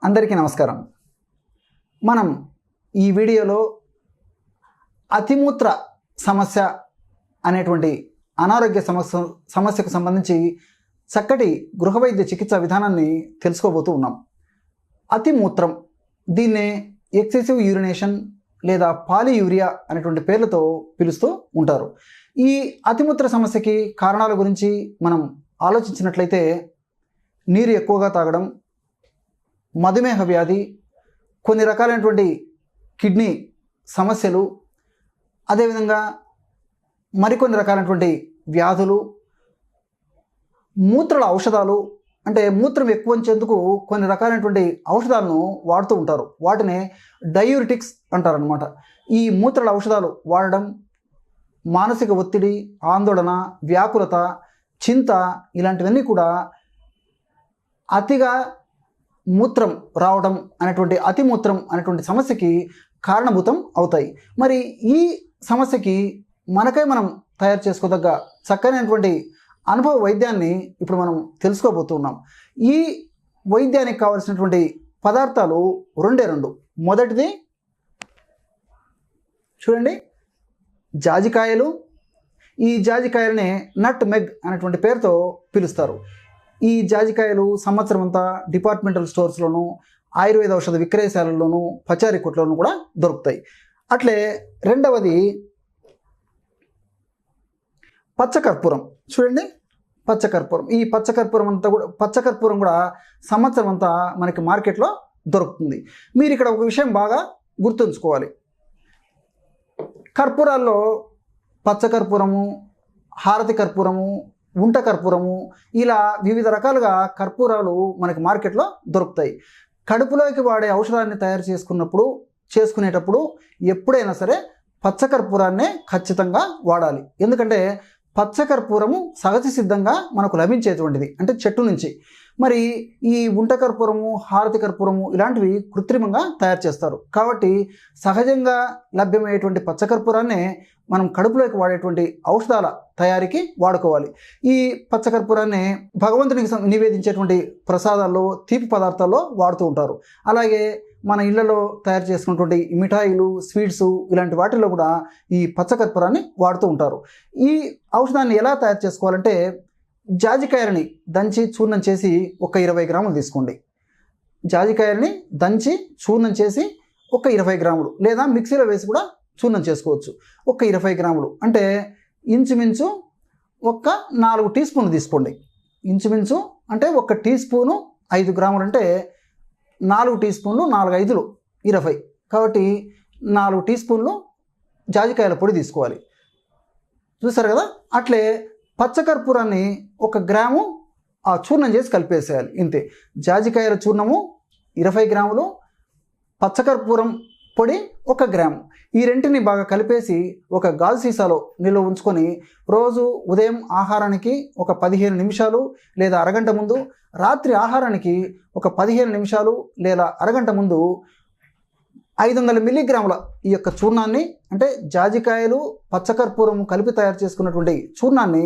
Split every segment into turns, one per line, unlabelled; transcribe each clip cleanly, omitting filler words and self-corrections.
అందరికీ నమస్కారం. మనం ఈ వీడియోలో అతిమూత్ర సమస్య అనేటువంటి అనారోగ్య సమస్యకు సంబంధించి చక్కటి గృహవైద్య చికిత్స విధానాన్ని తెలుసుకోబోతూ ఉన్నాం. అతిమూత్రం, దీన్నే ఎక్సెసివ్ యూరినేషన్ లేదా పాలియూరియా అనేటువంటి పేర్లతో పిలుస్తూ ఉంటారు. ఈ అతిమూత్ర సమస్యకి కారణాల గురించి మనం ఆలోచించినట్లయితే నీరు ఎక్కువగా తాగడం, మధుమేహ వ్యాధి, కొన్ని రకాలైనటువంటి కిడ్నీ సమస్యలు, అదేవిధంగా మరికొన్ని రకాలైనటువంటి వ్యాధులు, మూత్రాల ఔషధాలు, అంటే మూత్రం ఎక్కువ వచ్చేందుకు కొన్ని రకాలైనటువంటి ఔషధాలను వాడుతూ ఉంటారు. వాటినే డయూరిటిక్స్ అంటారనమాట. ఈ మూత్రాల ఔషధాలు వాడడం మానసిక ఒత్తిడి, ఆందోళన, వ్యాకులత, చింత ఇలాంటివన్నీ కూడా అతిగా మూత్రం రావడం అనేటువంటి అతిమూత్రం అనేటువంటి సమస్యకి కారణభూతం అవుతాయి. మరి ఈ సమస్యకి మనం తయారు చేసుకోదగ్గ చక్కనైనటువంటి అనుభవ వైద్యాన్ని ఇప్పుడు మనం తెలుసుకోబోతున్నాం. ఈ వైద్యానికి కావలసినటువంటి పదార్థాలు రెండు. మొదటిది చూడండి, జాజికాయలు. ఈ జాజికాయలనే నట్ మెగ్ అనేటువంటి పేరుతో పిలుస్తారు. ఈ జాజికాయలు సంవత్సరం అంతా డిపార్ట్మెంటల్ స్టోర్స్లోను, ఆయుర్వేద ఔషధ విక్రయశాలల్లోనూ, పచారీ కొట్లోనూ కూడా దొరుకుతాయి. అట్లే రెండవది పచ్చకర్పూరం. చూడండి, పచ్చకర్పూరం. ఈ పచ్చకర్పూరం కూడా సంవత్సరం అంతా మనకి మార్కెట్లో దొరుకుతుంది. మీరు ఇక్కడ ఒక విషయం బాగా గుర్తుంచుకోవాలి. కర్పూరాల్లో పచ్చకర్పూరము, హారతి కర్పూరము, ఉంట కర్పూరము, ఇలా వివిధ రకాలుగా కర్పూరాలు మనకి మార్కెట్లో దొరుకుతాయి. కడుపులోకి వాడే ఔషధాన్ని తయారు చేసుకునేటప్పుడు ఎప్పుడైనా సరే పచ్చకర్పూరాన్నే ఖచ్చితంగా వాడాలి. ఎందుకంటే పచ్చకర్పూరము సహజ సిద్ధంగా మనకు లభించేటువంటిది, అంటే చెట్టు నుంచి. మరి ఈ ఉంట కర్పూరము, హారతి కర్పూరము ఇలాంటివి కృత్రిమంగా తయారు చేస్తారు. కాబట్టి సహజంగా లభ్యమయ్యేటువంటి పచ్చకర్పూరాన్నే మనం కడుపులోకి వాడేటువంటి ఔషధాల తయారీకి వాడుకోవాలి. ఈ పచ్చకర్పూరాన్ని భగవంతునికి నివేదించేటువంటి ప్రసాదాల్లో, తీపి పదార్థాల్లో వాడుతూ ఉంటారు. అలాగే మన ఇళ్లలో తయారు చేసుకున్నటువంటి మిఠాయిలు, స్వీట్స్ ఇలాంటి వాటిల్లో కూడా ఈ పచ్చకర్పూరాన్ని వాడుతూ ఉంటారు. ఈ ఔషధాన్ని ఎలా తయారు చేసుకోవాలంటే, జాజికాయలని దంచి చూర్ణం చేసి ఒక 20 గ్రాములు తీసుకోండి. జాజికాయలని దంచి చూర్ణం చేసి ఒక 20 గ్రాములు, లేదా మిక్సీలో వేసి కూడా చూర్ణం చేసుకోవచ్చు. ఒక 20 గ్రాములు అంటే ఇంచుమించు ఒక 4 టీ స్పూన్లు తీసుకోండి. ఇంచుమించు అంటే 1 టీ స్పూను 5 గ్రాములు అంటే 4 టీ స్పూన్లు, 4 5లు 20, కాబట్టి 4 టీ స్పూన్లు జాజికాయల పొడి తీసుకోవాలి. చూసారు కదా. అట్లే పచ్చకర్పూరాన్ని 1 గ్రాము ఆ చూర్ణం చేసి కలిపేసేయాలి. ఇంతే. జాజికాయల చూర్ణము 20 గ్రాములు, పచ్చకర్పూరం పొడి 1 గ్రాము. ఈ రెంటిని బాగా కలిపేసి ఒక గాజు సీసాలో నిల్వ ఉంచుకొని రోజు ఉదయం ఆహారానికి ఒక 15 నిమిషాలు లేదా అరగంట ముందు, రాత్రి ఆహారానికి ఒక 15 నిమిషాలు లేదా అరగంట ముందు 500 మిల్లీగ్రాముల ఈ యొక్క చూర్ణాన్ని, అంటే జాజికాయలు, పచ్చకర్పూరం కలిపి తయారు చేసుకున్నటువంటి చూర్ణాన్ని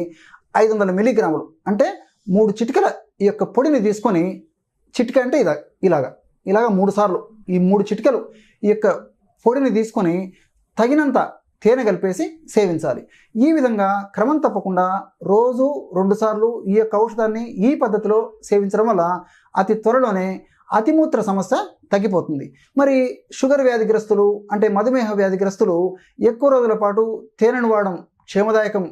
500 మిల్లీగ్రాములు అంటే 3 చిటికల ఈ యొక్క పొడిని తీసుకొని, చిటిక అంటే ఇలాగా 3 సార్లు ఈ 3 చిటికలు ఈ యొక్క పొడిని తీసుకొని తగినంత తేనె కలిపేసి సేవించాలి. ఈ విధంగా క్రమం తప్పకుండా రోజు 2 సార్లు ఈ యొక్క ఔషధాన్ని ఈ పద్ధతిలో సేవించడం వల్ల అతి త్వరలోనే అతిమూత్ర సమస్య తగ్గిపోతుంది. మరి షుగర్ వ్యాధిగ్రస్తులు, అంటే మధుమేహ వ్యాధిగ్రస్తులు ఎక్కువ రోజుల పాటు తేనెను వాడడం క్షేమదాయకం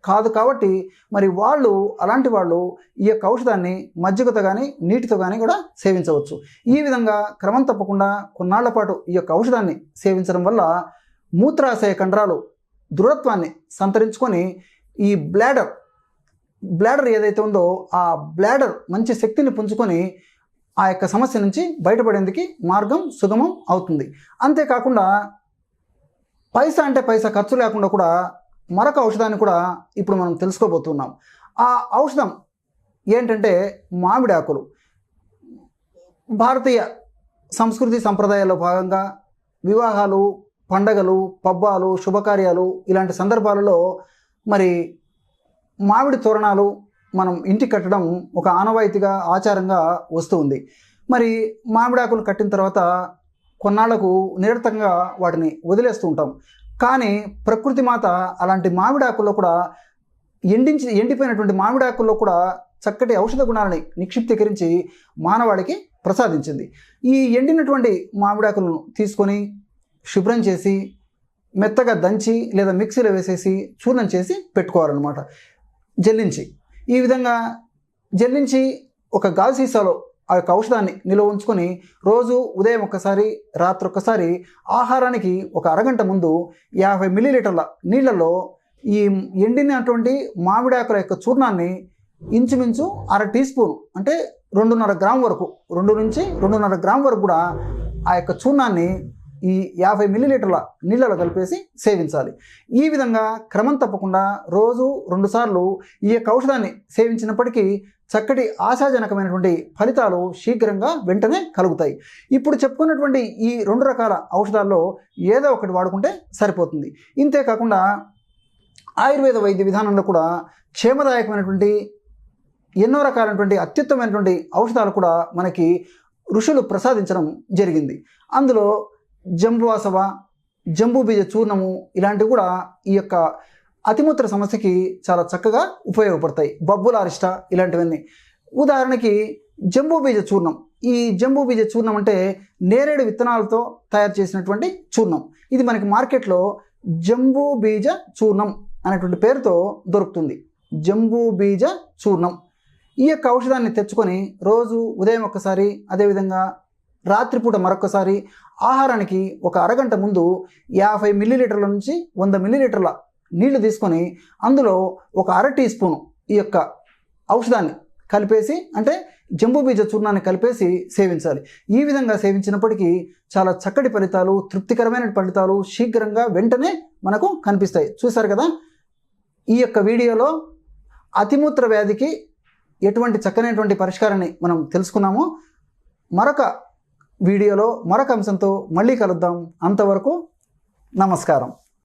కాదు. కాబట్టి మరి అలాంటి వాళ్ళు ఈ యొక్క ఔషధాన్ని మజ్జిగతో కానీ నీటితో కానీ కూడా సేవించవచ్చు. ఈ విధంగా క్రమం తప్పకుండా కొన్నాళ్ల పాటు ఈ యొక్క ఔషధాన్ని సేవించడం వల్ల మూత్రాశయ కండరాలు దృఢత్వాన్ని సంతరించుకొని ఈ బ్లాడర్ ఏదైతే ఉందో ఆ బ్లాడర్ మంచి శక్తిని పుంజుకొని ఆ యొక్క సమస్య నుంచి బయటపడేందుకు మార్గం సుగమం అవుతుంది. అంతేకాకుండా పైసా ఖర్చు లేకుండా కూడా మరొక ఔషధాన్ని కూడా ఇప్పుడు మనం తెలుసుకోబోతున్నాం. ఆ ఔషధం ఏంటంటే మామిడి ఆకులు. భారతీయ సంస్కృతి సంప్రదాయాల్లో భాగంగా వివాహాలు, పండగలు, పబ్బాలు, శుభకార్యాలు ఇలాంటి సందర్భాలలో మరి మామిడి తోరణాలు మనం ఇంటికి కట్టడం ఒక ఆనవాయితీగా, ఆచారంగా వస్తూ ఉంది. మరి మామిడాకులు కట్టిన తర్వాత కొన్నాళ్లకు నిరర్థకంగా వాటిని వదిలేస్తూ ఉంటాం. కానీ ప్రకృతి మాత అలాంటి మామిడాకుల్లో కూడా ఎండిపోయినటువంటి మామిడాకుల్లో కూడా చక్కటి ఔషధ గుణాలని నిక్షిప్తీకరించి మానవాళికి ప్రసాదించింది. ఈ ఎండినటువంటి మామిడాకులను తీసుకొని శుభ్రం చేసి మెత్తగా దంచి లేదా మిక్సీలో వేసేసి చూర్ణం చేసి పెట్టుకోవాలన్నమాట, జల్లించి. ఈ విధంగా జల్లించి ఒక గాజు సీసాలో ఆ యొక్క ఔషధాన్ని నిల్వ ఉంచుకొని రోజు ఉదయం ఒక్కసారి రాత్రి ఒక్కసారి ఆహారానికి ఒక అరగంట ముందు 50 మిల్లీలీటర్ల నీళ్లలో ఈ ఎండినటువంటి మామిడాకుల యొక్క చూర్ణాన్ని ఇంచుమించు 1/2 టీ స్పూన్ అంటే 2.5 గ్రాము వరకు, 2 నుంచి 2.5 గ్రాము వరకు కూడా ఆ యొక్క చూర్ణాన్ని ఈ 50 మిల్లీలీటర్ల నీళ్ళలో కలిపేసి సేవించాలి. ఈ విధంగా క్రమం తప్పకుండా రోజు 2 సార్లు ఈ యొక్క ఔషధాన్ని సేవించినప్పటికీ చక్కటి ఆశాజనకమైనటువంటి ఫలితాలు శీఘ్రంగా వెంటనే కలుగుతాయి. ఇప్పుడు చెప్పుకున్నటువంటి ఈ 2 రకాల ఔషధాల్లో ఏదో ఒకటి వాడుకుంటే సరిపోతుంది. ఇంతేకాకుండా ఆయుర్వేద వైద్య విధానంలో కూడా క్షేమదాయకమైనటువంటి ఎన్నో రకాలైనటువంటి అత్యుత్తమైనటువంటి ఔషధాలు కూడా మనకి ఋషులు ప్రసాదించడం జరిగింది. అందులో జంబువాసవ, జంబూ బీజ చూర్ణము ఇలాంటివి కూడా ఈ యొక్క అతిమూత్ర సమస్యకి చాలా చక్కగా ఉపయోగపడతాయి. బబ్బుల అరిష్ట ఇలాంటివన్నీ. ఉదాహరణకి జంబూ బీజ చూర్ణం. ఈ జంబూ బీజ చూర్ణం అంటే నేరేడు విత్తనాలతో తయారు చేసినటువంటి చూర్ణం. ఇది మనకి మార్కెట్లో జంబూ బీజ చూర్ణం అనేటువంటి పేరుతో దొరుకుతుంది. జంబూ బీజ చూర్ణం. ఈ యొక్క ఔషధాన్ని తెచ్చుకొని రోజు ఉదయం ఒక్కసారి, అదేవిధంగా రాత్రిపూట మరొకసారి ఆహారానికి ఒక అరగంట ముందు 50 మిల్లీలీటర్ల నుంచి 100 మిల్లీలీటర్ల నీళ్లు తీసుకొని అందులో ఒక 1/2 టీ స్పూను ఈ యొక్క ఔషధాన్ని కలిపేసి, అంటే జంబూ బీజ చూర్ణాన్ని కలిపేసి సేవించాలి. ఈ విధంగా సేవించినప్పటికీ చాలా చక్కటి ఫలితాలు, తృప్తికరమైన ఫలితాలు శీఘ్రంగా వెంటనే మనకు కనిపిస్తాయి. చూశారు కదా, ఈ యొక్క వీడియోలో అతిమూత్ర వ్యాధికి ఎటువంటి చక్కనైనటువంటి పరిష్కారాన్ని మనం తెలుసుకున్నాము. మరొక వీడియోలో మరొక అంశంతో మళ్ళీ కలుద్దాం. అంతవరకు నమస్కారం.